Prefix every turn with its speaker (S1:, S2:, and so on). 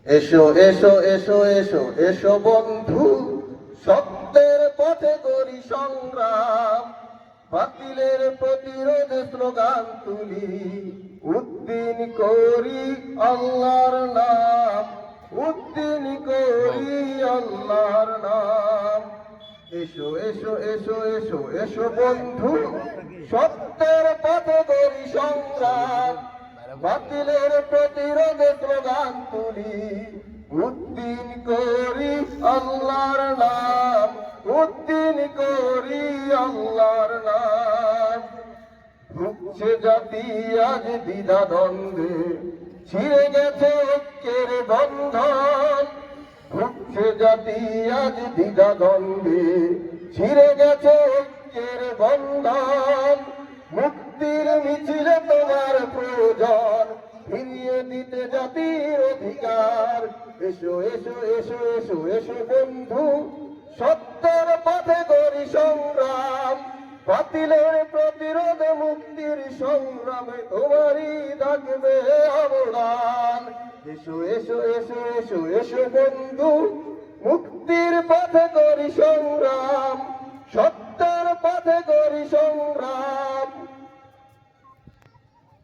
S1: এসো এসো এসো এসো এসো বন্ধু, সত্যের পথে করি সংগ্রাম, বাতিলের প্রতিরোধ স্লোগান তুলি, উদ্দিন করি আল্লাহর নাম, উদ্দিন করি আল্লাহর নাম। এসো এসো এসো এসো এসো বন্ধু, সত্যের পথে করি সংগ্রাম, বাতিলের প্রতিরোধে স্লোগান তুলি, উদ্দিন করি আল্লাহর নাম, উদ্দিন করি আল্লাহর নাম। ভুগছে জাতি আজ দ্বিধা দ্বন্দ্বে, ছিঁড়ে গেছে ঐক্যের বন্ধন। ভুগছে জাতি আজ দ্বিধা দ্বন্দ্বে, ছিঁড়ে গেছে ঐক্যের বন্ধন। মুক্তির মিছিলে তোমার প্রয়োজন, ফিরিয়ে দিতে জাতির অধিকার। এসো এসো এসো এসো এসো বন্ধু, সত্যের পথে করি সংগ্রাম, বাতিলের প্রতিরোধে মুক্তির সংগ্রামে তোমারই থাকবে অবদান। এসো এসো এসো এসো এসো বন্ধু, মুক্তির পথে করি সংগ্রাম।